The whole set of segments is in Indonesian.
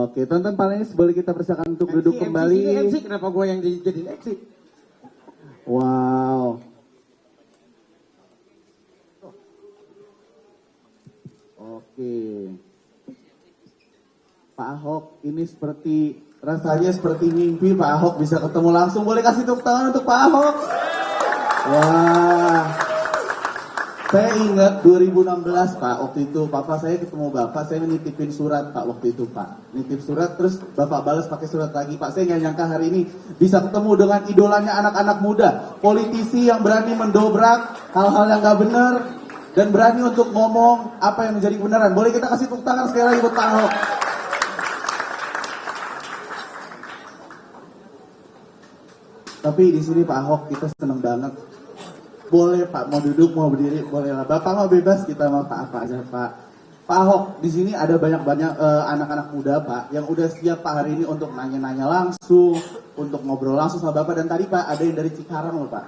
Oke, tonton panelis boleh kita persilakan untuk duduk kembali. MC, kenapa gue yang jadi MC? Wow. Oke. Pak Ahok, ini rasanya seperti mimpi Pak Ahok bisa ketemu langsung. Boleh kasih tepuk tangan untuk Pak Ahok? Wah. Saya ingat 2016 Pak, waktu itu Papa saya ketemu Bapak, saya nitipin surat Pak waktu itu Pak. Nitip surat terus Bapak balas pakai surat lagi Pak. Saya nggak nyangka hari ini bisa ketemu dengan idolanya anak-anak muda. Politisi yang berani mendobrak hal-hal yang nggak benar dan berani untuk ngomong apa yang menjadi kebenaran. Boleh kita kasih tepuk tangan sekali lagi buat Pak Ahok. Tapi di sini Pak Ahok kita senang banget. Boleh Pak, mau duduk, mau berdiri, boleh lah. Bapak mau bebas, kita mau apa aja Pak. Pak Ahok, di sini ada banyak-banyak anak-anak muda Pak, yang udah siap Pak hari ini untuk nanya-nanya langsung, untuk ngobrol langsung sama Bapak. Dan tadi Pak, ada yang dari Cikarang loh Pak.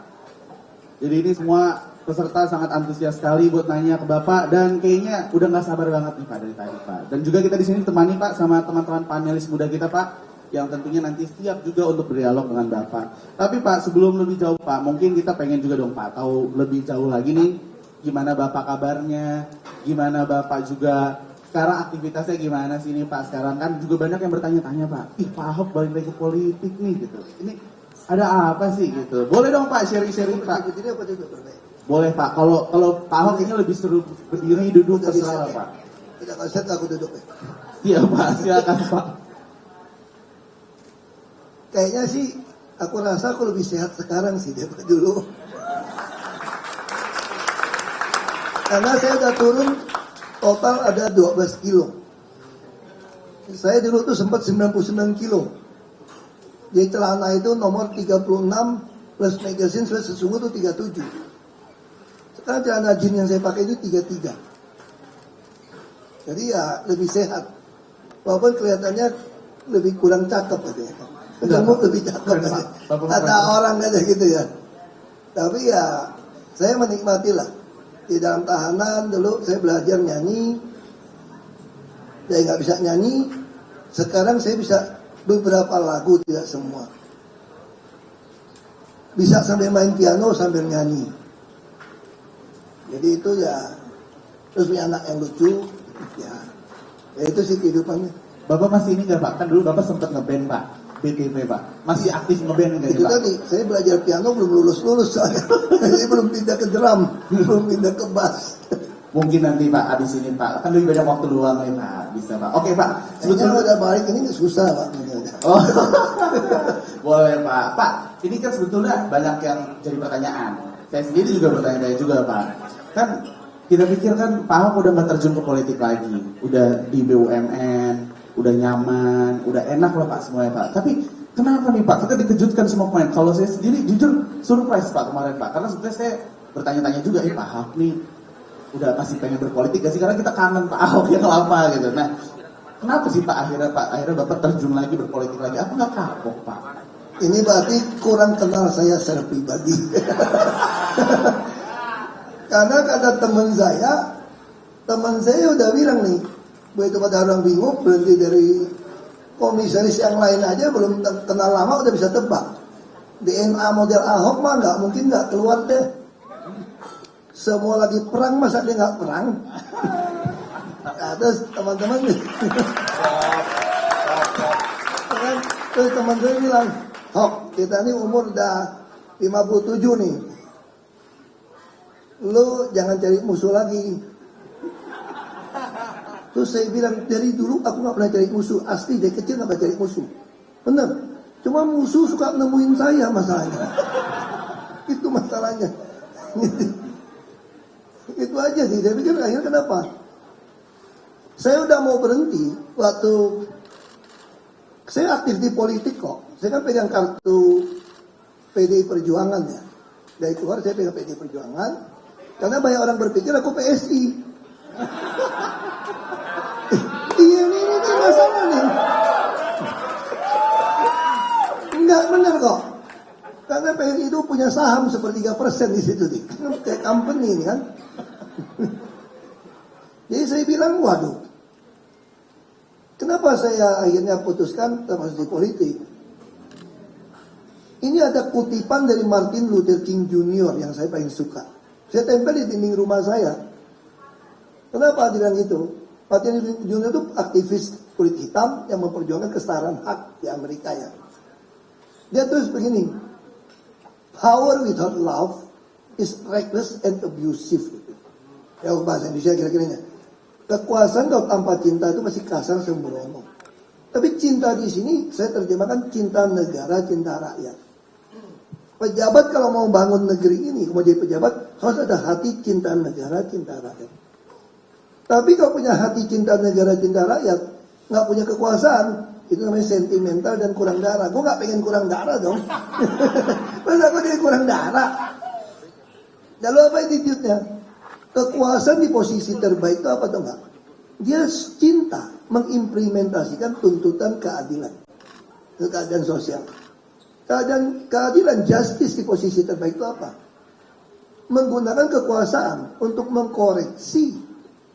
Jadi ini semua peserta sangat antusias sekali buat nanya ke Bapak, dan kayaknya udah nggak sabar banget nih Pak dari tadi Pak. Dan juga kita di sini temani Pak sama teman-teman panelis muda kita Pak, yang tentunya nanti siap juga untuk berdialog dengan Bapak. Tapi Pak, sebelum lebih jauh Pak, mungkin kita pengen juga dong Pak tahu lebih jauh lagi nih, gimana Bapak kabarnya, gimana Bapak juga sekarang aktivitasnya gimana sih nih Pak. Sekarang kan juga banyak yang bertanya-tanya Pak, ih Pak Ahok balik lagi ke politik nih gitu. Ini ada apa sih gitu? Boleh dong Pak sharing-sharing Pak. Boleh Pak, kalau Pak Ahok ini lebih seru berdiri duduk terserah Pak. Tidak konsen aku duduk ya. Iya Pak, silakan Pak. Kayaknya sih aku rasa aku lebih sehat sekarang sih daripada dulu. Karena saya udah turun total ada 12 kilo. Saya dulu tuh sempat 99 kilo. Jadi celana itu nomor 36 plus magazine plus sesungguh tuh 37. Sekarang celana jeans yang saya pakai itu 33. Jadi ya lebih sehat. Walaupun kelihatannya lebih kurang cakep katanya. Kamu lebih cakep aja. Kata orang aja gitu ya. Tapi ya saya menikmati lah. Di dalam tahanan dulu saya belajar nyanyi. Saya nggak bisa nyanyi. Sekarang saya bisa beberapa lagu, tidak semua. Bisa sambil main piano sambil nyanyi. Jadi itu ya. Terus punya anak yang lucu. Ya itu sih kehidupannya. Bapak masih ini nggak Pak? Kan dulu Bapak sempat ngeband Pak. BTP Pak, masih aktif ngeband nggak itu Pak? tadi, saya belajar piano belum lulus soalnya. Jadi belum pindah ke drum, belum pindah ke bass. Mungkin nanti Pak, abis ini Pak, kan lebih banyak waktu luang nih Pak, bisa Pak. Oke Pak, Sebetulnya udah balik ini susah Pak. Oh, boleh Pak. Pak, ini kan sebetulnya banyak yang jadi pertanyaan. Saya sendiri juga bertanya-tanya juga Pak. Kan kita pikir kan Pak Ahok udah nggak terjun ke politik lagi, udah di BUMN. Udah nyaman, udah enak lah Pak semuanya Pak. Tapi kenapa nih Pak, kita dikejutkan semua pemain. Kalau saya sendiri jujur surprise Pak kemarin Pak. Karena sebetulnya saya bertanya-tanya juga, Pak Ahok nih udah masih pengen berpolitik gak sih? Karena kita kangen Pak Ahok yang lama gitu. Nah, kenapa sih Pak akhirnya Bapak terjun lagi berpolitik lagi? Apa nggak kapok Pak? Ini berarti kurang kenal saya secara pribadi. Karena kata teman saya udah bilang nih, begitu pada orang bingung, berhenti dari komisaris yang lain aja belum kenal lama udah bisa tebak. DNA model Ahok mah nggak mungkin nggak keluar deh. Semua lagi perang masa dia nggak perang? Nah, terus teman-teman nih, terus teman saya bilang, Hok, kita ini umur udah 57 nih, lu jangan cari musuh lagi. Terus saya bilang, dari dulu aku gak pernah cari musuh. Asli, dari kecil gak pernah cari musuh. Bener. Cuma musuh suka nemuin saya masalahnya. Itu masalahnya. Itu aja sih. Saya pikir akhirnya kenapa? Saya udah mau berhenti waktu saya aktif di politik kok. Saya kan pegang kartu PDI Perjuangan ya. Dari keluar saya pegang PDI Perjuangan. Karena banyak orang berpikir aku PSI. Iya ini masalah nih. Enggak benar kok. Karena PSI itu punya saham 1/3% di situ nih. Kayak company ini kan. Jadi saya bilang waduh. Kenapa saya akhirnya putuskan termasuk di politik? Ini ada kutipan dari Martin Luther King Jr. yang saya paling suka. Saya tempel di dinding rumah saya. Kenapa dia bilang gitu? Martin Luther King Jr. itu aktivis kulit hitam yang memperjuangkan kesetaraan hak di Amerika ya. Dia terus begini, power without love is reckless and abusive. Ya bahasa Indonesia kira-kiranya. Kekuasaan kalau tanpa cinta itu masih kasar sembrono. Tapi cinta di sini saya terjemahkan cinta negara, cinta rakyat. Pejabat kalau mau bangun negeri ini, mau jadi pejabat harus ada hati cinta negara, cinta rakyat. Tapi kalau punya hati cinta negara, cinta rakyat, nggak punya kekuasaan, itu namanya sentimental dan kurang darah. Gue nggak pengen kurang darah dong. Masa gue jadi kurang darah? Lalu apa attitude-nya? Kekuasaan di posisi terbaik itu apa tuh enggak? Dia cinta mengimplementasikan tuntutan keadilan. Keadilan sosial. Keadilan justice di posisi terbaik itu apa? Menggunakan kekuasaan untuk mengkoreksi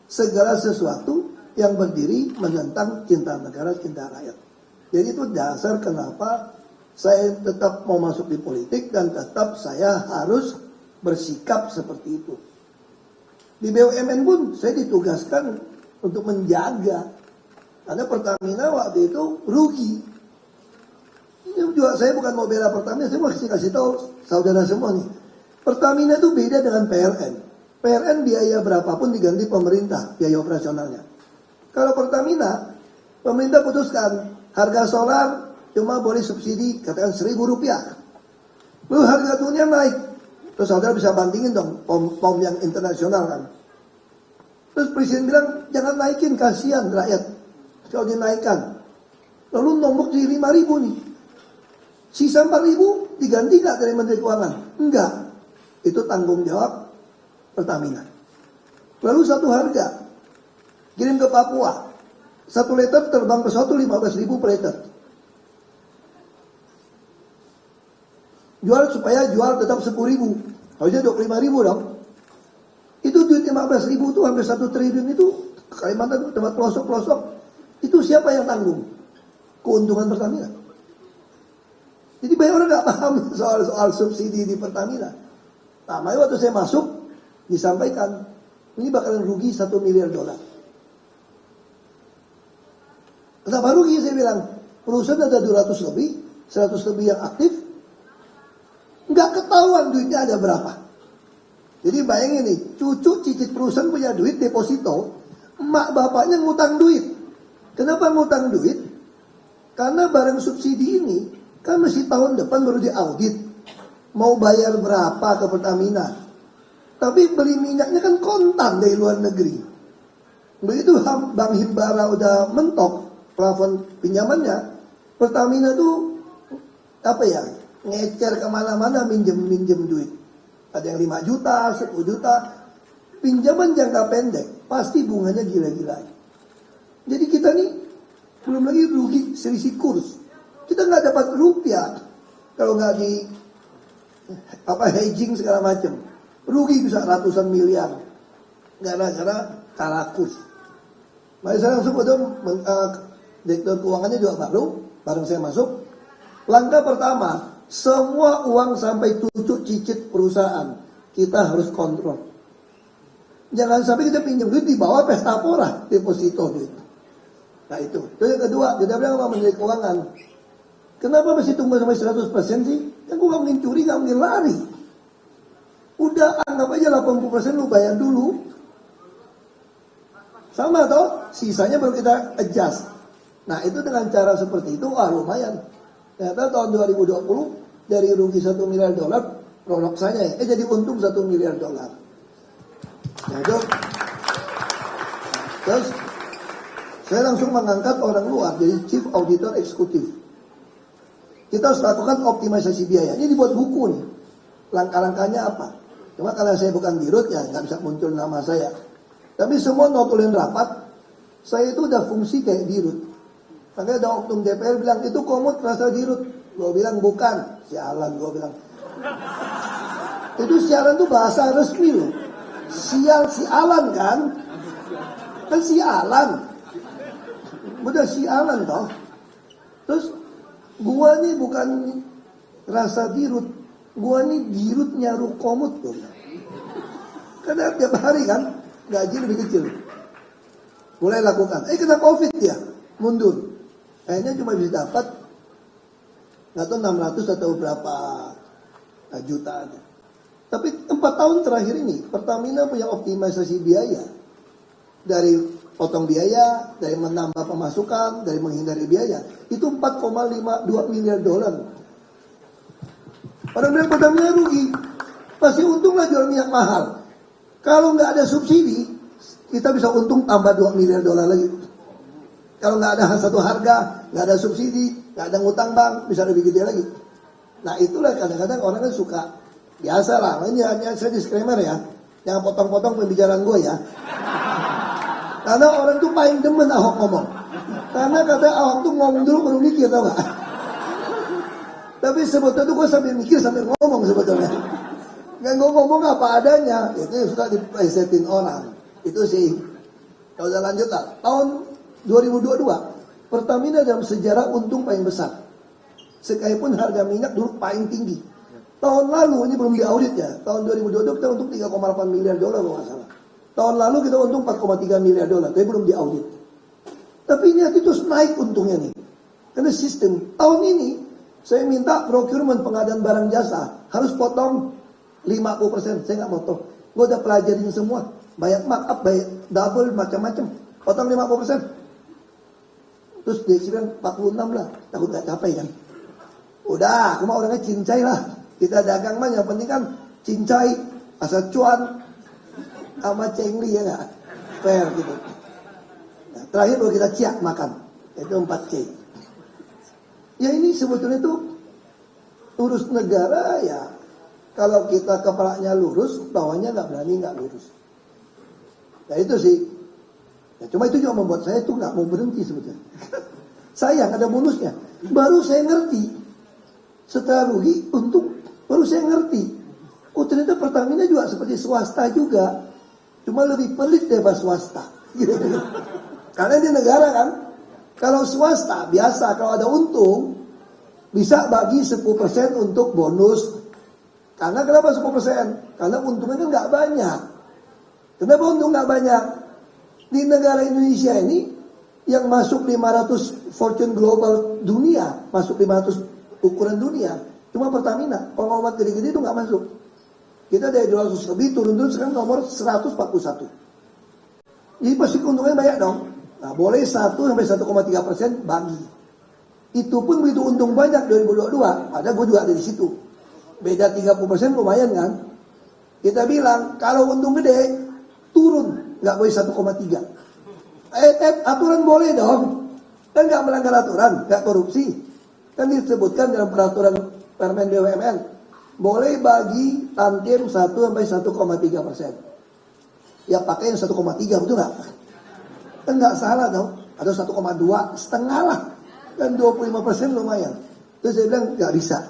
segala sesuatu yang berdiri menentang cinta negara, cinta rakyat. Jadi itu dasar kenapa saya tetap mau masuk di politik dan tetap saya harus bersikap seperti itu. Di BUMN pun saya ditugaskan untuk menjaga. Karena Pertamina waktu itu rugi. Ini juga saya bukan mau bela Pertamina, saya mau kasih tahu saudara semua nih. Pertamina itu beda dengan PLN. PLN biaya berapapun diganti pemerintah, biaya operasionalnya. Kalau Pertamina, pemerintah putuskan harga solar cuma boleh subsidi katakan Rp1.000. Lalu harga dunia naik. Terus saudara bisa bandingin dong pom yang internasional kan. Terus presiden bilang jangan naikin, kasihan rakyat kalau dinaikkan. Lalu nombok di 5.000 nih. Sisa 4.000 diganti nggak dari Menteri Keuangan? Enggak. Itu tanggung jawab Pertamina. Lalu satu harga kirim ke Papua. 1 liter terbang ke Soto 15.000 per liter. Jual supaya jual tetap 10.000. Harusnya 25.000 dong. Itu duit 15.000 itu hampir 1 triliun itu Kalimantan tempat pelosok-pelosok. Itu siapa yang tanggung? Keuntungan Pertamina. Jadi banyak orang nggak paham soal subsidi di Pertamina. Nah, makanya waktu saya masuk disampaikan ini bakalan rugi $1 miliar. Kenapa rugi? Saya bilang perusahaan ada 200 lebih, 100 lebih yang aktif. Nggak ketahuan duitnya ada berapa. Jadi bayangin nih, cucu cicit perusahaan punya duit deposito, emak bapaknya ngutang duit. Kenapa ngutang duit? Karena barang subsidi ini kan mesti tahun depan baru diaudit. Mau bayar berapa ke Pertamina. Tapi beli minyaknya kan kontan dari luar negeri. Begitu Bank Himbara udah mentok plafon pinjamannya, Pertamina tuh apa ya, ngecer kemana-mana minjem duit. Ada yang 5 juta, 10 juta. Pinjaman jangka pendek, pasti bunganya gila-gila. Jadi kita nih, belum lagi rugi selisih kurs. Kita nggak dapat rupiah, kalau nggak di hedging segala macam. Rugi bisa ratusan miliar. Gara-gara kalah kurs. Mari saya langsung direktur keuangannya juga bareng saya masuk. Langkah pertama, semua uang sampai cucu cicit perusahaan kita harus kontrol. Jangan sampai kita pinjam duit di bawah pesta pora deposito duit. Nah itu. Terus yang kedua, kita bilang sama Menteri Keuangan, kenapa masih tunggu sampai 100% sih? Kan gue gak mungkin curi, gak mungkin lari. Udah anggap aja 80% lu bayar dulu. Sama toh, sisanya baru kita adjust. Nah itu dengan cara seperti itu, lumayan. Ternyata tahun 2020 dari rugi $1 miliar, produk saya jadi untung $1 miliar. Nah itu. Terus saya langsung mengangkat orang luar jadi Chief Auditor Eksekutif. Kita harus lakukan optimalisasi biaya. Ini dibuat buku nih. Langkah-langkahnya apa? Cuma karena saya bukan dirut ya nggak bisa muncul nama saya. Tapi semua notulin rapat, saya itu udah fungsi kayak dirut. Makanya ada oknum DPR bilang, itu komut rasa dirut. Gue bilang bukan, sialan gue bilang. Itu sialan tuh bahasa resmi loh. Sialan kan? Kan sialan. udah sialan toh. Terus gua nih bukan rasa dirut, gua nih dirutnya Rukomut tuh. Karena tiap hari kan gaji lebih kecil. Mulai lakukan. Kena COVID ya, mundur. Kayaknya cuma bisa dapat nggak tahu 600 atau berapa juta aja. Tapi 4 tahun terakhir ini Pertamina punya optimalisasi biaya. Dari potong biaya, dari menambah pemasukan, dari menghindari biaya. Itu 4,52 miliar dolar. Orang bilang Pertamina rugi. Pasti untung lah jual minyak mahal. Kalau nggak ada subsidi, kita bisa untung tambah 2 miliar dolar lagi. Kalau nggak ada satu harga, nggak ada subsidi, nggak ada ngutang bank, bisa lebih gede lagi. Nah itulah kadang-kadang orang kan suka. Biasa lah, ini hanya saya disclaimer ya. Jangan potong-potong pembicaraan gue ya. Karena orang tuh paling demen Ahok ngomong. Karena kata Ahok tuh ngomong dulu baru mikir, tau gak? Tapi sebetulnya tuh gue sambil mikir sambil ngomong sebetulnya. Gak gue ngomong apa adanya. Itu yang suka diplesetin orang. Itu sih. Kalau udah lanjut lah. Tahun 2022, Pertamina dalam sejarah untung paling besar. Sekalipun harga minyak dulu paling tinggi. Tahun lalu, ini belum diaudit ya. Tahun 2022 kita untung 3,8 miliar dolar kalau nggak salah. Tahun lalu kita untung 4,3 miliar dolar, tapi belum diaudit. Tapi ini terus naik untungnya nih. Karena sistem. Tahun ini, saya minta procurement pengadaan barang jasa harus potong 50%. Saya nggak potong. Gue udah pelajarin semua. Banyak markup, banyak double, macam-macam. Potong 50%. Terus dia bilang 46 lah. Takut nggak capai kan. Udah, aku mah orangnya cincai lah. Kita dagang mah yang penting kan cincai, asal cuan, sama cengli ya nggak? Fair gitu. Nah, terakhir baru kita ciak makan. Itu 4C. Ya ini sebetulnya tuh urus negara ya. Kalau kita kepalanya lurus, bawahnya nggak berani nggak lurus. Nah itu sih. Ya, cuma itu juga membuat saya tuh nggak mau berhenti sebetulnya. Sayang ada bonusnya. Baru saya ngerti. Setelah rugi, untung baru saya ngerti. Oh ternyata Pertamina juga seperti swasta juga. Cuma lebih pelit daripada swasta. Karena di negara kan. Kalau swasta biasa kalau ada untung. Bisa bagi 10% untuk bonus. Karena kenapa 10%? Karena untungnya kan gak banyak. Kenapa untung gak banyak? Di negara Indonesia ini. Yang masuk 500 Fortune Global dunia. Masuk 500 ukuran dunia. Cuma Pertamina, pengumuman gede-gede itu nggak masuk. Kita dari 200 lebih turun-turun sekarang nomor 141. Jadi pasti keuntungannya banyak dong. Nah boleh 1 sampai 1,3% bagi. Itu pun begitu untung banyak 2022. Padahal gue juga ada di situ. Beda 30% lumayan kan. Kita bilang kalau untung gede turun nggak boleh 1,3. Aturan boleh dong. Kan nggak melanggar aturan, nggak korupsi. Kan disebutkan dalam peraturan Permen BUMN boleh bagi tantiem 1 sampai 1,3%. Ya pakai yang 1,3 betul nggak? Kan nggak salah dong. Ada 1,2 setengah lah. Dan 25% lumayan. Terus saya bilang nggak bisa.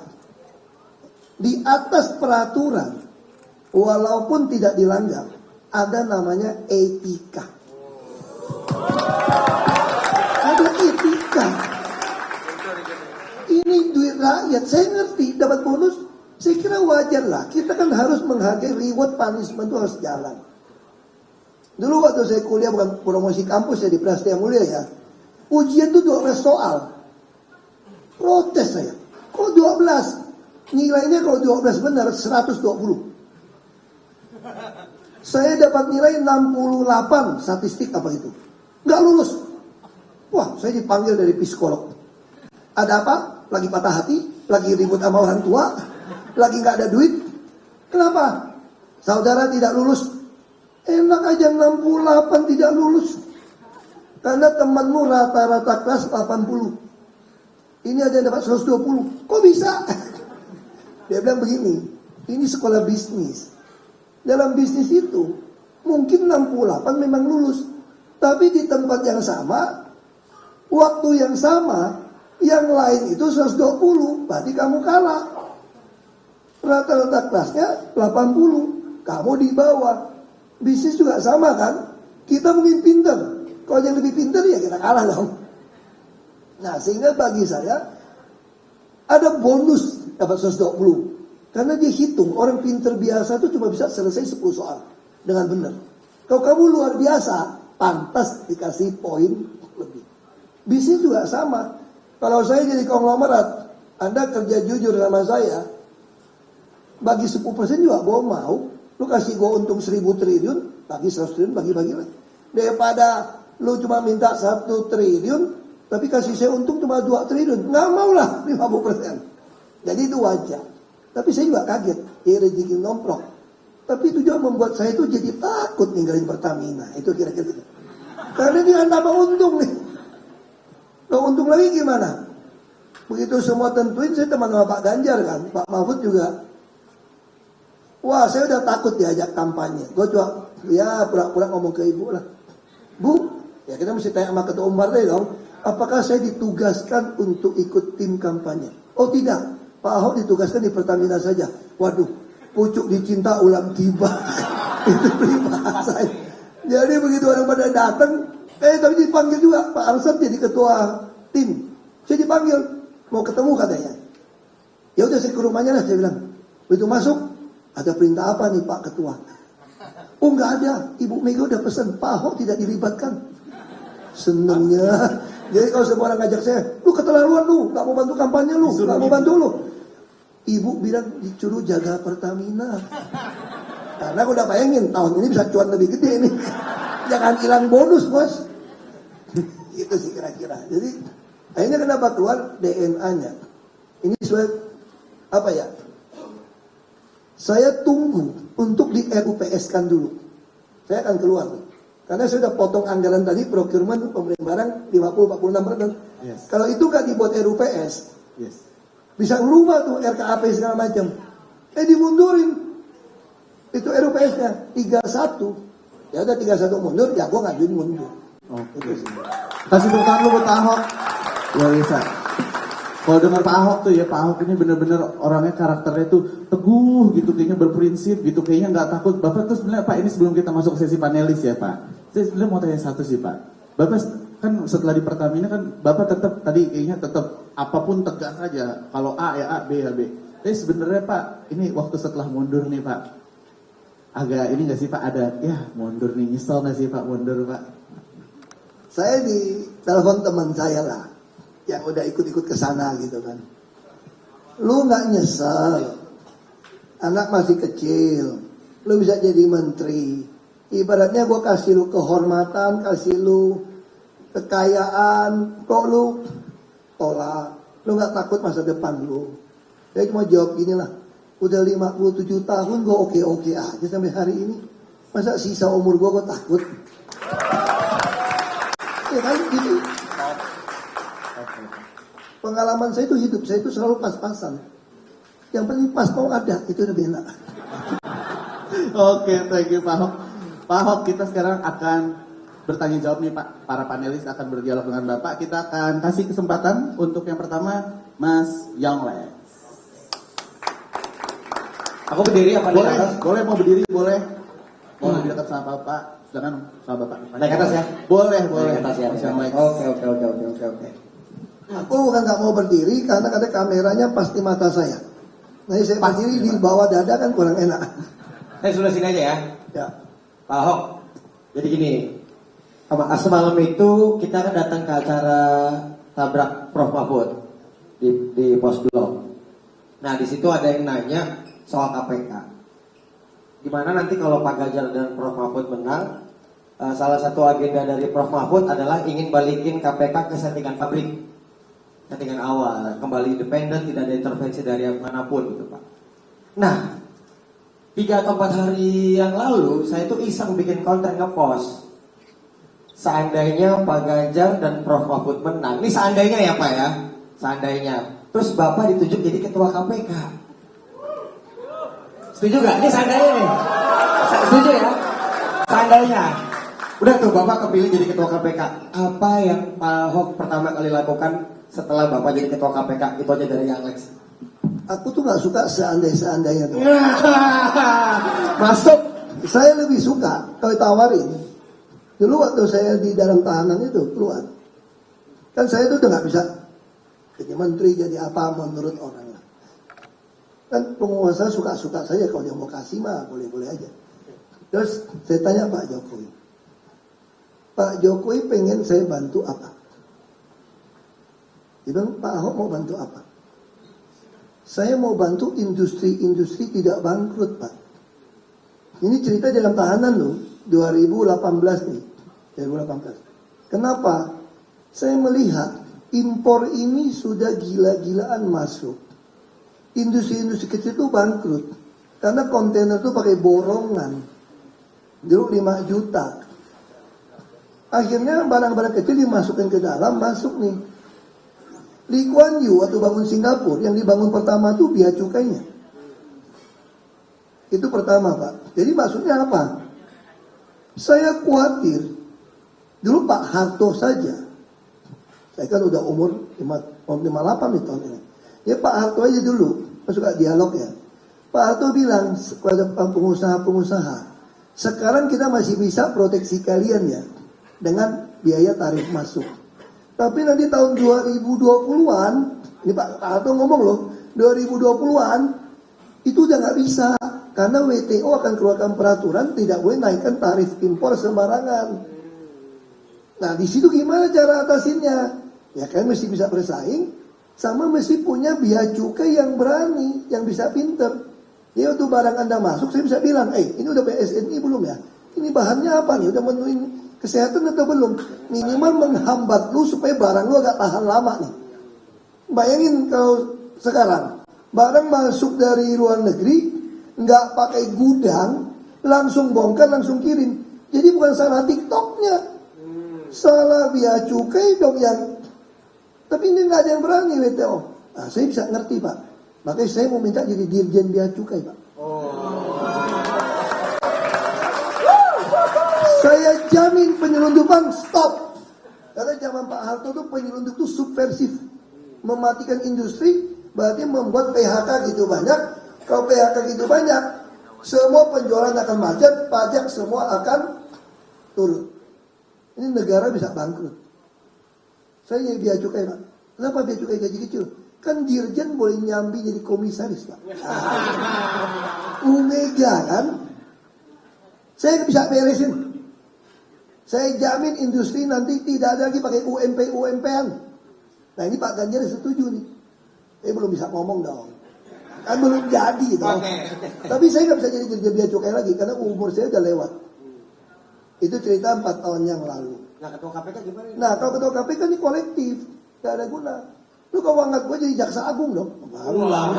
Di atas peraturan walaupun tidak dilanggar ada namanya etika. Ada etika. Ini duit rakyat, saya ngerti dapat bonus, saya kira wajar lah. Kita kan harus menghargai reward punishment itu harus jalan. Dulu waktu saya kuliah bukan promosi kampus ya di Prastia Mulia ya, ujian itu 12 soal, protes saya. Kok 12? Nilainya kalau 12 benar 120. Saya dapat nilai 68 statistik apa itu, nggak lulus. Wah, saya dipanggil dari psikolog. Ada apa? Lagi patah hati, lagi ribut sama orang tua, lagi nggak ada duit. Kenapa? Saudara tidak lulus. Enak aja 68 tidak lulus. Karena temanmu rata-rata kelas 80. Ini ada yang dapat 120. Kok bisa? Dia bilang begini, ini sekolah bisnis. Dalam bisnis itu, mungkin 68 memang lulus. Tapi di tempat yang sama, waktu yang sama, yang lain itu 120, berarti kamu kalah. Rata-rata kelasnya 80, kamu di bawah. Bisnis juga sama kan? Kita mungkin pinter. Kalau yang lebih pinter ya kita kalah dong. Nah, sehingga bagi saya ada bonus dapat 120. Karena dia hitung, orang pinter biasa itu cuma bisa selesai 10 soal dengan benar. Kalau kamu luar biasa, pantas dikasih poin lebih. Bisnis juga sama. Kalau saya jadi konglomerat, Anda kerja jujur sama saya, bagi 10% juga gue mau. Lu kasih gue untung 1.000 triliun, bagi 100 triliun, bagi-bagi lah. Daripada lu cuma minta 1 triliun, tapi kasih saya untung cuma 2 triliun. Nggak mau lah 50%. Jadi itu wajar. Tapi saya juga kaget, ya rezeki nomprok. Tapi itu juga membuat saya itu jadi takut ninggalin Pertamina. Itu kira-kira gitu. Karena dia nambah untung nih. Kalau untung lagi gimana? Begitu semua tentuin, saya teman sama Pak Ganjar kan. Pak Mahfud juga. Wah, saya udah takut diajak kampanye. Gue coba, ya pura-pura ngomong ke ibu lah. Bu, ya kita mesti tanya sama ketua umum partai dong. Apakah saya ditugaskan untuk ikut tim kampanye? Oh tidak. Pak Ahok ditugaskan di Pertamina saja. Waduh, pucuk dicinta ulang tiba. Itu peribahasa. Jadi begitu orang pada datang, tapi dipanggil juga Pak Arsad jadi ketua tim. Saya dipanggil, mau ketemu katanya. Ya udah saya ke rumahnya lah, saya bilang. Begitu masuk, ada perintah apa nih Pak Ketua? Oh nggak ada, Ibu Mega udah pesan Pak Ahok tidak dilibatkan. Senengnya. Jadi kalau semua orang ngajak saya, lu keterlaluan lu, nggak mau bantu kampanye lu, nggak mau bantu lu. Ibu bilang disuruh jaga Pertamina. Karena aku udah bayangin tahun ini bisa cuan lebih gede nih. Jangan hilang bonus bos. Itu sih kira-kira. Jadi akhirnya kenapa keluar DNA-nya? Ini sesuai apa ya? Saya tunggu untuk di RUPS-kan dulu. Saya akan keluar nih. Karena saya sudah potong anggaran tadi procurement pembelian barang 50-46%. Yes. Kalau itu nggak dibuat RUPS, Yes. bisa ngerubah tuh RKAP segala macam. Dimundurin. Itu RUPS-nya 31. Ya udah 31 mundur, ya gua ngajuin mundur. Oke. Kasih tepuk tangan buat Pak Ahok. Luar biasa. Kalau dengar Pak Ahok tuh ya, Pak Ahok ini bener-bener orangnya karakternya tuh teguh gitu, kayaknya berprinsip gitu, kayaknya nggak takut. Bapak tuh sebenarnya Pak, ini sebelum kita masuk ke sesi panelis ya Pak, saya sebenarnya mau tanya satu sih Pak. Bapak kan setelah di Pertamina kan Bapak tetap tadi kayaknya tetap apapun tegas saja. Kalau A ya A, B ya B. Tapi sebenarnya Pak, ini waktu setelah mundur nih Pak, agak ini nggak sih Pak, ada ya mundur nih, nyesel nggak sih Pak mundur Pak? Saya di telepon teman saya lah, yang udah ikut-ikut ke sana gitu kan. Lu nggak nyesel, anak masih kecil, lu bisa jadi menteri. Ibaratnya gue kasih lu kehormatan, kasih lu kekayaan, kok lu tolak. Lu nggak takut masa depan lu. Saya cuma jawab gini lah, udah 57 tahun gue oke-oke aja sampai hari ini. Masa sisa umur gue takut? Ya kan gitu. Pengalaman saya itu hidup saya itu selalu pas-pasan. Yang penting pas mau ada, itu lebih enak. Oke, thank you Pak Ahok. Pak Ahok, kita sekarang akan bertanya jawab nih Pak. Para panelis akan berdialog dengan Bapak. Kita akan kasih kesempatan untuk yang pertama, Mas Yongles. Aku berdiri apa Boleh, di atas? boleh mau berdiri, boleh. Mau lebih dekat sama Bapak, silakan sama Bapak. Naik atas ya? Boleh, boleh. Naik atas ya. Mas Yongles. Oke. Aku bukan nggak mau berdiri karena ada kameranya pasti mata saya. Nah saya Pas, berdiri di ya, Pak. bawah dada kan kurang enak. Saya sudah sini aja ya. Ya. Pak Ahok, jadi gini, semalam itu kita kan datang ke acara tabrak Prof Mahfud di Pos Blok. Nah di situ ada yang nanya soal KPK. Gimana nanti kalau Pak Ganjar dan Prof Mahfud menang, salah satu agenda dari Prof Mahfud adalah ingin balikin KPK ke settingan pabrik, settingan awal, kembali independen, tidak ada intervensi dari manapun gitu Pak. Nah, 3 atau 4 hari yang lalu saya tuh iseng bikin konten ngepost. Seandainya Pak Ganjar dan Prof Mahfud menang, ini seandainya ya Pak ya, seandainya. Terus Bapak ditunjuk jadi ketua KPK. Setuju gak? Ini seandainya nih. Setuju ya? Seandainya. Udah tuh Bapak kepilih jadi ketua KPK. Apa yang Pak Ahok pertama kali lakukan setelah Bapak jadi ketua KPK? Itu aja dari Yang Lex. Aku tuh nggak suka seandai-seandainya tuh. Masuk. Saya lebih suka kalau ditawarin. Dulu waktu saya di dalam tahanan itu keluar. Kan saya tuh udah nggak bisa jadi menteri, jadi apa menurut orang. Kan penguasa suka-suka saya, kalau dia mau kasih mah boleh-boleh aja. Terus saya tanya Pak Jokowi. Pak Jokowi pengen saya bantu apa? Dia bilang, Pak Ahok mau bantu apa? Saya mau bantu industri-industri tidak bangkrut, Pak. Ini cerita dalam tahanan loh, 2018 nih. 2018. Kenapa? Saya melihat impor ini sudah gila-gilaan masuk. Industri-industri kecil itu bangkrut. Karena kontainer itu pakai borongan. Dulu 5 juta. Akhirnya barang-barang kecil dimasukkan ke dalam, masuk nih. Lee Kuan Yew waktu bangun Singapura, yang dibangun pertama tuh bea cukainya. Itu pertama, Pak. Jadi maksudnya apa? Saya khawatir. Dulu Pak Harto saja. Saya kan udah umur 58 nih tahun ini. Ya Pak Harto aja dulu. Saya suka dialog ya. Pak Harto bilang kepada pengusaha-pengusaha, sekarang kita masih bisa proteksi kalian ya. Dengan biaya tarif masuk. Tapi nanti tahun 2020-an, ini Pak Harto ngomong loh, 2020-an, itu udah nggak bisa. Karena WTO akan keluarkan peraturan tidak boleh naikkan tarif impor sembarangan. Nah di situ gimana cara atasinnya? Ya kan mesti bisa bersaing, sama mesti punya bea cukai yang berani, yang bisa pinter. Ya waktu barang Anda masuk, saya bisa bilang, ini udah PSNI belum ya? Ini bahannya apa nih? Udah menuin kesehatan atau belum? Minimal menghambat lu supaya barang lu agak tahan lama nih. Bayangin kalau sekarang, barang masuk dari luar negeri, nggak pakai gudang, langsung bongkar, langsung kirim. Jadi bukan salah TikToknya, salah bea cukai dong yang. Tapi ini nggak ada yang berani WTO. Nah, saya bisa ngerti Pak. Makanya saya mau minta jadi dirjen bea cukai Pak. Saya jamin penyelundupan stop. Karena zaman Pak Harto itu penyelundup itu subversif, mematikan industri, berarti membuat PHK gitu banyak. Kalau PHK gitu banyak, semua penjualan akan macet, pajak semua akan turun. Ini negara bisa bangkrut. Saya bea cukai Pak. Kenapa bea cukai gaji kecil? Kan dirjen boleh nyambi jadi komisaris Pak. Mega kan? Saya bisa beresin. Saya jamin industri nanti tidak ada lagi pakai UMP-UMP-an. Nah ini Pak Ganjar setuju nih. Belum bisa ngomong dong. Kan belum jadi dong. Tapi saya nggak bisa jadi dirjen bea cukai lagi karena umur saya udah lewat. Itu cerita 4 tahun yang lalu. Nah ketua KPK gimana? Nah kalau ketua KPK ini kolektif, gak ada guna. Lu kalau angkat gue jadi jaksa agung dong. Baru lah.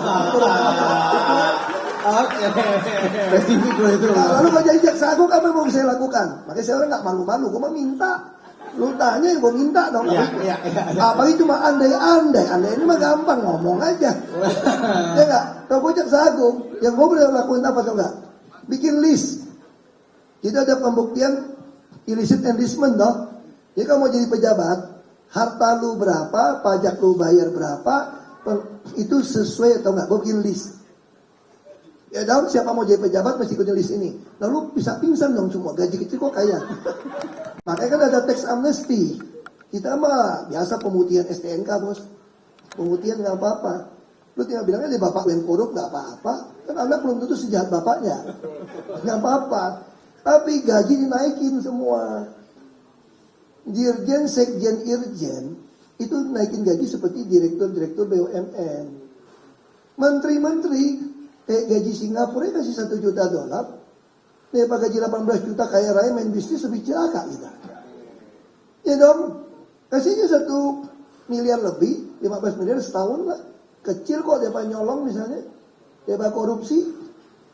Oke. Spesifik loh itu. Nah, lalu kalau jadi jaksa agung apa yang mau saya lakukan? Makanya saya orang gak malu-malu, gue mau minta. Lu tanya yang gue minta dong. Iya. Apalagi cuma andai-andai. Andai ini mah gampang, ngomong aja. Ya enggak? Kalau gue jaksa agung, yang gue boleh lakuin apa tau enggak? Bikin list. Kita ada pembuktian illicit enrichment dong. Jadi kalau mau jadi pejabat, harta lu berapa, pajak lu bayar berapa, itu sesuai atau enggak? Gue bikin list. Ya dong, siapa mau jadi pejabat mesti ikutin list ini. Lalu bisa pingsan dong semua, gaji kecil kok kaya. Makanya kan ada tax amnesty. Kita mah biasa pemutihan STNK bos. Pemutihan nggak apa-apa. Lu tinggal bilangnya di bapak Menkorup nggak apa-apa. Kan anak belum tentu sejahat bapaknya. Nggak apa-apa. Tapi gaji dinaikin semua. Dirjen, sekjen, irjen itu naikin gaji seperti direktur-direktur BUMN. Menteri-menteri gaji Singapura kasih $1 juta. Dia pakai gaji 18 juta kaya raya main bisnis lebih celaka kita. Ya dong, kasihnya 1 miliar lebih, 15 miliar setahun lah. Kecil kok dia nyolong misalnya, dia korupsi.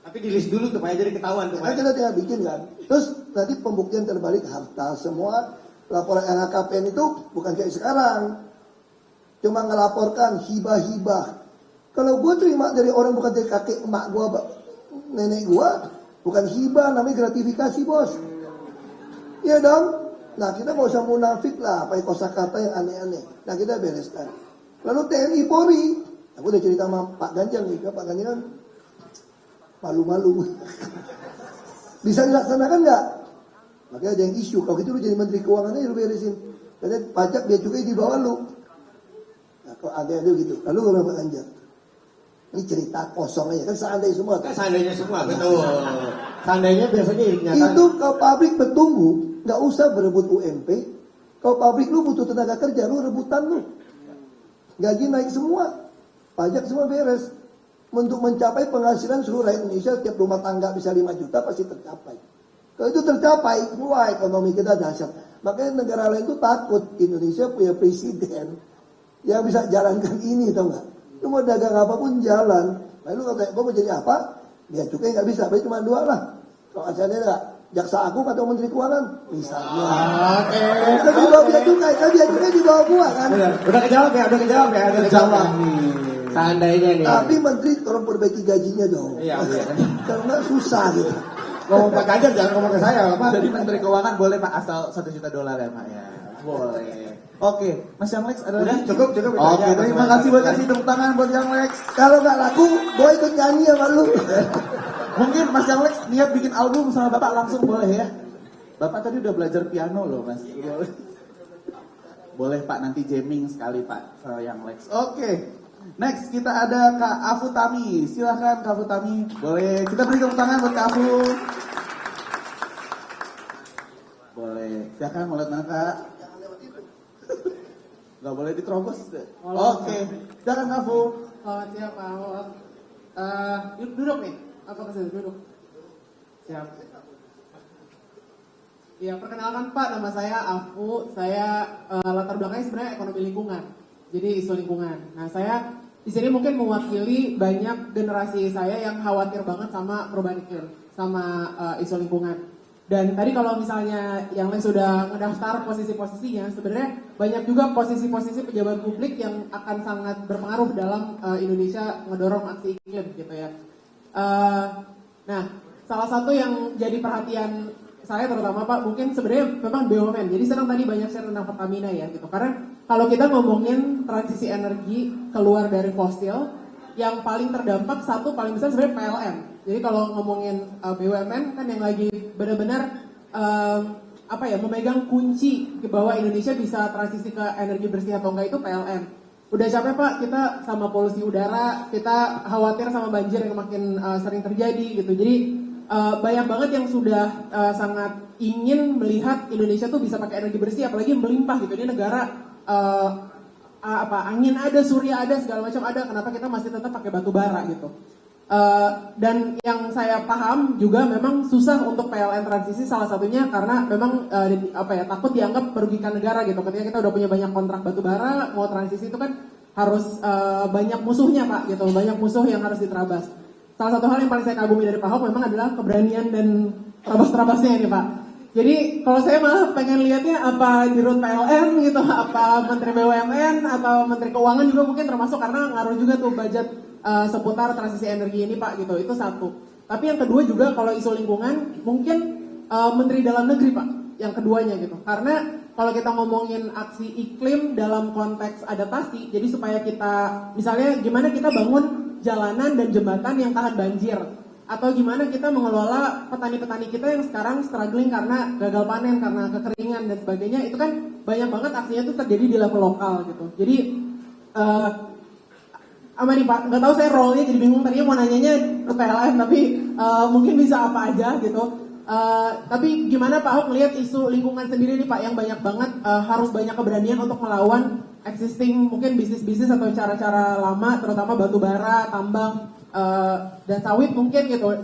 Tapi di list dulu tuh Pak, jadi ketahuan tuh Pak. Kan kita tinggal bikin kan. Terus nanti pembuktian terbalik harta semua. Laporan LHKPN itu bukan kayak sekarang. Cuma ngelaporkan hibah-hibah. Kalau gue terima dari orang bukan dari kakek emak gue, nenek gue, bukan hibah, namanya gratifikasi bos. Iya dong. Nah kita gak usah munafik lah, pakai kosakata yang aneh-aneh. Nah kita bereskan. Lalu TNI Polri, aku udah cerita sama Pak Ganjar nih, Pak Ganjar kan malu-malu. Bisa dilaksanakan nggak? Makanya ada yang isu, kalau gitu lu jadi menteri keuangan aja lu beresin. Karena pajak dia cukai di bawah lu. Nah, kalau ada gitu. Lalu gue bilang Pak Ganjar, ini cerita kosong aja kan seandainya semua. Kan seandainya semua, betul. Seandainya biasanya kenyataan. Itu kalau pabrik bertumbuh, nggak usah berebut UMP. Kalau pabrik lu butuh tenaga kerja, lu rebutan lu. Gaji naik semua, pajak semua beres. Untuk mencapai penghasilan seluruh rakyat Indonesia, setiap rumah tangga bisa 5 juta pasti tercapai. Kalau itu tercapai, wah ekonomi kita dahsyat. Makanya negara lain itu takut Indonesia punya presiden yang bisa jalankan ini, tau nggak? Lu mau dagang apapun jalan. Lalu kata gue mau jadi apa? Dia cukai nggak bisa, berarti cuma 2 lah. Kalau acaranya nggak, jaksa agung atau menteri keuangan, misalnya. Oke. Itu di bawah dia cukai, kan dia cukai di bawah gua kan. Udah kejawab ya, udah kejawab nih. Seandainya nih. Tapi menteri tolong perbaiki gajinya dong. Iya. Karena susah gitu. Ngomong Pak Ganjar jangan ngomong ke saya, Pak. Jadi Menteri Keuangan boleh Pak asal $1 juta ya Pak ya. Boleh. Oke, Mas Yang Lex ada Udah, lagi? cukup. Oke, terima kasih buat kasih tepuk tangan buat Yang Lex. Kalau nggak laku, gue ikut nyanyi sama lu. Mungkin Mas Yang Lex niat bikin album sama Bapak langsung boleh ya. Bapak tadi udah belajar piano loh Mas. Boleh Pak nanti jamming sekali Pak sama Yang Lex. Oke. Next kita ada Kak Afu Tami. Silahkan Kak Afu Tami. Boleh kita beri tepuk tangan buat Kak Afu. Boleh. Silahkan mau lihat mana Kak? Gak boleh diterobos. Oke. Silahkan Kak Afu. Selamat siang Pak Ahok. Duduk nih. Apa kesini duduk? Siap. Ya perkenalkan Pak, nama saya Afu. Saya latar belakangnya sebenarnya ekonomi lingkungan. Jadi isu lingkungan. Nah saya di sini mungkin mewakili banyak generasi saya yang khawatir banget sama perubahan iklim, sama isu lingkungan. Dan tadi kalau misalnya yang lain sudah ngedaftar posisi-posisinya, sebenarnya banyak juga posisi-posisi pejabat publik yang akan sangat berpengaruh dalam Indonesia ngedorong aksi iklim gitu ya. Nah, salah satu yang jadi perhatian saya terutama Pak, mungkin sebenarnya memang BUMN. Jadi senang tadi banyak share tentang Pertamina ya gitu. Karena kalau kita ngomongin transisi energi keluar dari fosil, yang paling terdampak satu paling besar sebenarnya PLN. Jadi kalau ngomongin BUMN kan yang lagi benar-benar memegang kunci bahwa Indonesia bisa transisi ke energi bersih atau enggak itu PLN. Udah capek Pak kita sama polusi udara, kita khawatir sama banjir yang makin sering terjadi gitu. Jadi banyak banget yang sudah sangat ingin melihat Indonesia tuh bisa pakai energi bersih, apalagi melimpah gitu. Ini negara angin ada, surya ada, segala macam ada. Kenapa kita masih tetap pakai batu bara gitu? Dan yang saya paham juga memang susah untuk PLN transisi, salah satunya karena memang takut dianggap merugikan negara gitu. Ketika kita udah punya banyak kontrak batu bara, mau transisi itu kan harus banyak musuhnya Pak gitu, banyak musuh yang harus diterabas. Salah satu hal yang paling saya kagumi dari Pak Ahok memang adalah keberanian dan terabas-terabasnya ini Pak. Jadi kalau saya malah pengen lihatnya apa di Dirut PLN gitu, apa Menteri BUMN atau Menteri Keuangan juga mungkin termasuk karena ngaruh juga tuh budget seputar transisi energi ini Pak gitu. Itu satu. Tapi yang kedua juga kalau isu lingkungan mungkin Menteri Dalam Negeri Pak yang keduanya gitu. Karena kalau kita ngomongin aksi iklim dalam konteks adaptasi, jadi supaya kita misalnya gimana kita bangun jalanan dan jembatan yang tahan banjir, atau gimana kita mengelola petani-petani kita yang sekarang struggling karena gagal panen, karena kekeringan dan sebagainya, itu kan banyak banget aksinya itu terjadi di level lokal gitu. Jadi nih Pak, nggak tahu saya role-nya jadi bingung, tadinya mau nanyanya ke PLN tapi mungkin bisa apa aja gitu. Tapi gimana Pak Ahok melihat isu lingkungan sendiri nih Pak, yang banyak banget harus banyak keberanian untuk melawan existing mungkin bisnis-bisnis atau cara-cara lama, terutama batu bara, tambang, dan sawit mungkin gitu.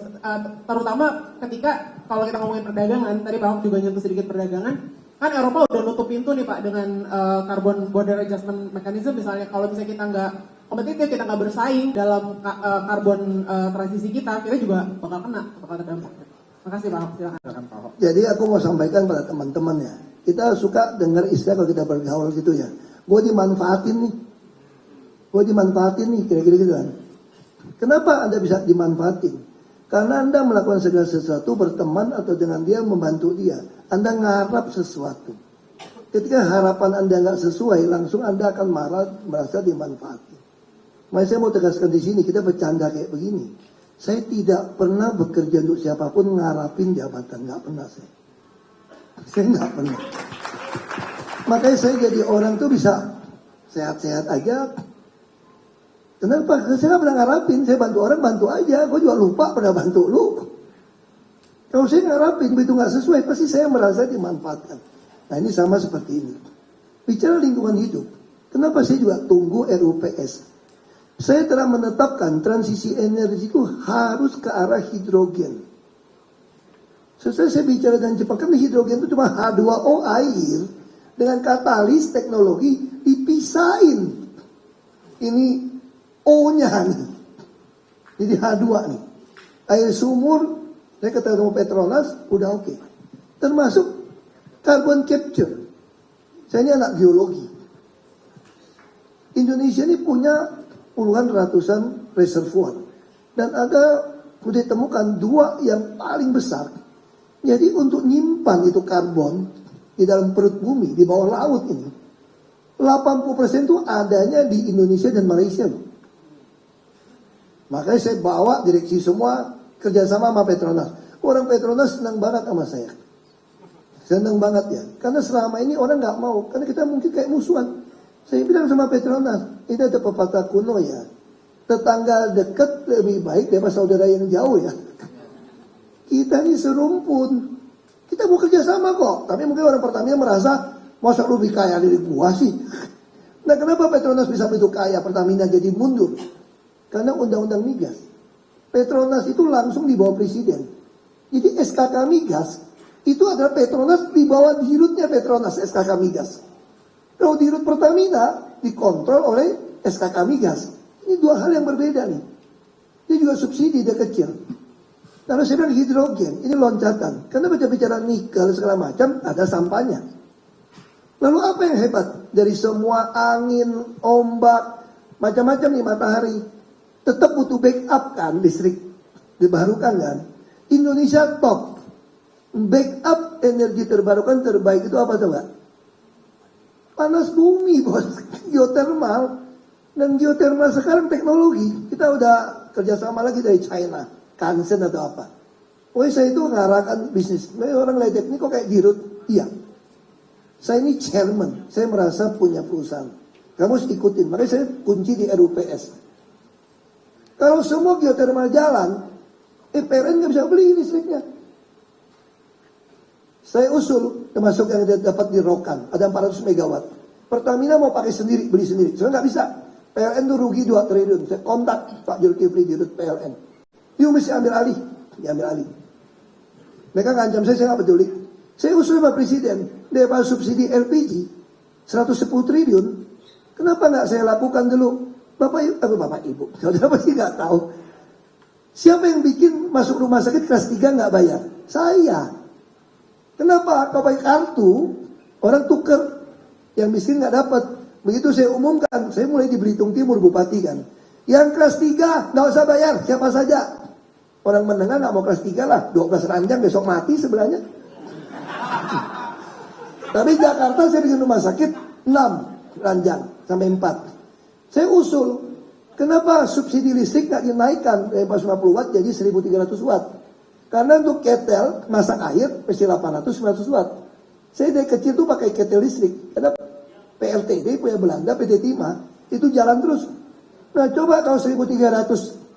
Terutama ketika kalau kita ngomongin perdagangan, tadi Pak Ahok juga nyentuh sedikit perdagangan, kan Eropa udah nutup pintu nih Pak dengan Carbon Border Adjustment Mechanism misalnya. Kalau misalnya kita nggak kompetitif, kita nggak bersaing dalam karbon transisi kita juga bakal terdampak. Makasih Pak Ahok, silakan Pak Ahok. Jadi aku mau sampaikan pada teman-teman ya, kita suka dengar istilah kalau kita bergaul gitu ya, gue dimanfaatin nih, kira-kira gitu kan. Kenapa Anda bisa dimanfaatin? Karena Anda melakukan segala sesuatu, berteman atau dengan dia, membantu dia. Anda ngarap sesuatu. Ketika harapan Anda nggak sesuai, langsung Anda akan marah, merasa dimanfaati. Makanya saya mau tegaskan di sini, kita bercanda kayak begini. Saya tidak pernah bekerja untuk siapapun ngarapin jabatan, nggak pernah saya. Saya nggak pernah. Makanya saya jadi orang tuh bisa sehat-sehat aja. Kenapa? Saya nggak pernah ngarapin. Saya bantu orang, bantu aja. Gue juga lupa pernah bantu lu. Kalau saya ngarapin, begitu nggak sesuai, pasti saya merasa dimanfaatkan. Nah ini sama seperti ini. Bicara lingkungan hidup, kenapa saya juga tunggu RUPS? Saya telah menetapkan transisi energi itu harus ke arah hidrogen. Setelah saya bicara dengan Jepang, kan hidrogen itu cuma H2O air dengan katalis teknologi dipisahin. Ini O-nya nih. Jadi H2 nih. Air sumur, saya ketemu Petronas, udah oke. Termasuk carbon capture. Saya ini anak biologi. Indonesia ini punya puluhan ratusan reservoir. Dan ada sudah ditemukan 2 yang paling besar. Jadi untuk nyimpan itu karbon di dalam perut bumi, di bawah laut ini. 80% itu adanya di Indonesia dan Malaysia loh. Makanya saya bawa direksi semua kerjasama sama Petronas. Orang Petronas senang banget sama saya. Senang banget ya. Karena selama ini orang nggak mau. Karena kita mungkin kayak musuhan. Saya bilang sama Petronas, ini ada pepatah kuno ya. Tetangga dekat lebih baik daripada saudara yang jauh ya. Kita ini serumpun. Kita mau kerjasama kok. Tapi mungkin orang Pertamina merasa, masa lu lebih kaya dari gua sih? Nah kenapa Petronas bisa begitu kaya, Pertamina jadi mundur? Karena undang-undang migas. Petronas itu langsung di bawah presiden. Jadi SKK migas itu adalah Petronas di bawah dirutnya Petronas SKK migas. Kalau dirut Pertamina dikontrol oleh SKK migas. Ini 2 hal yang berbeda nih. Dia juga subsidi, dia kecil. Karena saya bilang hidrogen, ini loncatan. Karena bicara nikel segala macam ada sampahnya. Lalu apa yang hebat dari semua angin, ombak, macam-macam nih matahari? Tetap butuh backup kan listrik dibarukan kan. Indonesia top. Backup energi terbarukan terbaik itu apa coba? Panas bumi bos. Geothermal. Dan geothermal sekarang teknologi. Kita udah kerjasama lagi dari China. Kansen atau apa. Pokoknya saya itu ngarahkan bisnis. Orang ledek ini kok kayak dirut? Iya. Saya ini chairman. Saya merasa punya perusahaan. Kamu harus ikutin. Makanya saya kunci di RUPS. Kalau semua geothermal jalan, PLN nggak bisa beli listriknya. Saya usul, termasuk yang dapat di Rokan, ada 400 megawatt. Pertamina mau pakai sendiri, beli sendiri. Saya nggak bisa. PLN itu rugi 2 triliun. Saya kontak Pak Zulkifli dirut PLN. Yuk mesti ambil alih. Diambil alih. Mereka ngancam saya nggak peduli. Saya usul sama Presiden, daripada subsidi LPG 110 triliun, kenapa nggak saya lakukan dulu? Bapak Ibu, saudara pasti nggak tahu. Siapa yang bikin masuk rumah sakit kelas 3 nggak bayar? Saya. Kenapa? Kalau pakai kartu, orang tuker, yang miskin nggak dapat. Begitu saya umumkan, saya mulai di Belitung Timur Bupati kan. Yang kelas 3 nggak usah bayar, siapa saja. Orang menengah nggak mau kelas 3 lah, 12 ranjang besok mati sebelahnya. Tapi Jakarta saya bikin rumah sakit 6 ranjang sampai 4. Saya usul, kenapa subsidi listrik nggak dinaikkan dari 450 watt jadi 1300 watt? Karena untuk ketel masak air pasti 800-900 watt. Saya dari kecil tuh pakai ketel listrik. Karena PLTD punya Belanda, PT Timah, itu jalan terus. Nah coba kalau 1300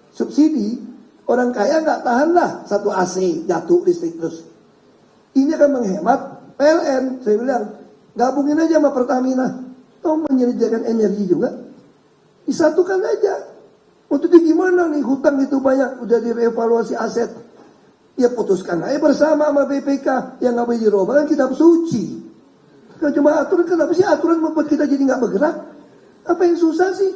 subsidi, orang kaya nggak tahan lah satu AC jatuh listrik terus. Ini akan menghemat PLN. Saya bilang, gabungin aja sama Pertamina. Tahu menyediakan energi juga. Disatukan aja. Waktu itu gimana nih hutang itu banyak, udah direvaluasi aset. Ya putuskan aja bersama sama BPK yang nggak boleh dirubah kan kitab suci. Kalau cuma aturan, kenapa sih aturan membuat kita jadi nggak bergerak? Apa yang susah sih?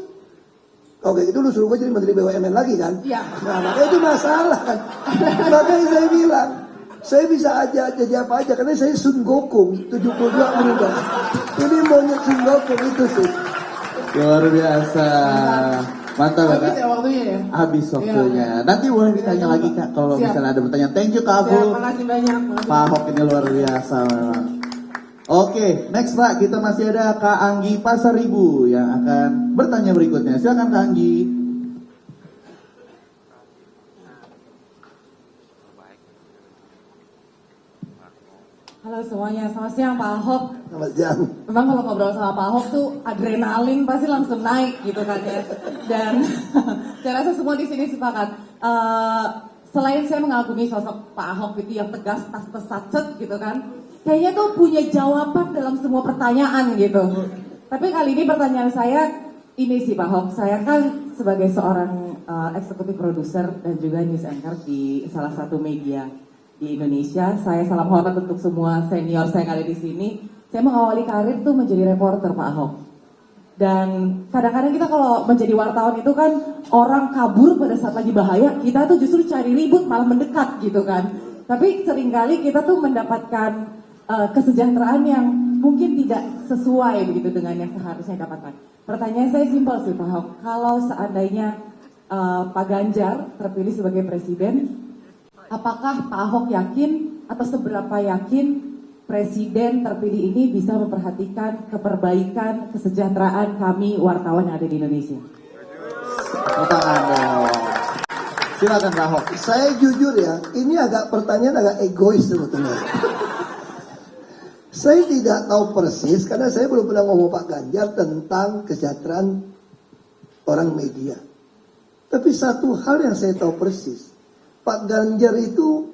Kalau kayak gitu lu suruh gue jadi menteri BUMN lagi kan? Iya. Nah makanya itu masalah kan. Makanya saya bilang, saya bisa aja jadi apa aja karena saya Sun Gokong 72 berubah. Ini monyet Sun Gokong itu sih. Luar biasa. Mantap ya, Habis Kak. ya waktunya ya. Habis waktunya. Nanti boleh ditanya lagi Kak kalau Siap. misalnya ada pertanyaan. Thank you Kak Siap, Abul. makasih banyak. Makasih. Pak Ahok ini luar biasa memang. Oke, next Pak, kita masih ada Kak Anggi Pasaribu yang akan bertanya berikutnya. Silakan Kak Anggi. Halo semuanya. Selamat siang Pak Ahok. Selamat siang. Memang kalau ngobrol sama Pak Ahok tuh adrenalin pasti langsung naik gitu kan ya. Dan saya rasa semua di sini sepakat. Selain saya mengagumi sosok Pak Ahok itu yang tegas, tas tesat gitu kan. Kayaknya tuh punya jawaban dalam semua pertanyaan gitu. Tapi kali ini pertanyaan saya ini sih Pak Ahok. Saya kan sebagai seorang eksekutif produser dan juga news anchor di salah satu media di Indonesia. Saya salam hormat untuk semua senior saya yang ada di sini. Saya mengawali karir tuh menjadi reporter Pak Ahok. Dan kadang-kadang kita kalau menjadi wartawan itu kan orang kabur pada saat lagi bahaya, kita tuh justru cari ribut malah mendekat gitu kan. Tapi seringkali kita tuh mendapatkan kesejahteraan yang mungkin tidak sesuai begitu dengan yang seharusnya dapatkan. Pertanyaan saya simpel sih Pak Ahok. Kalau seandainya Pak Ganjar terpilih sebagai presiden, apakah Pak Ahok yakin atau seberapa yakin presiden terpilih ini bisa memperhatikan keperbaikan kesejahteraan kami wartawan yang ada di Indonesia? Silakan Pak Ahok. Saya jujur ya, ini pertanyaan agak egois sebetulnya. Saya tidak tahu persis karena saya belum pernah ngomong Pak Ganjar tentang kesejahteraan orang media. Tapi satu hal yang saya tahu persis, Pak Ganjar itu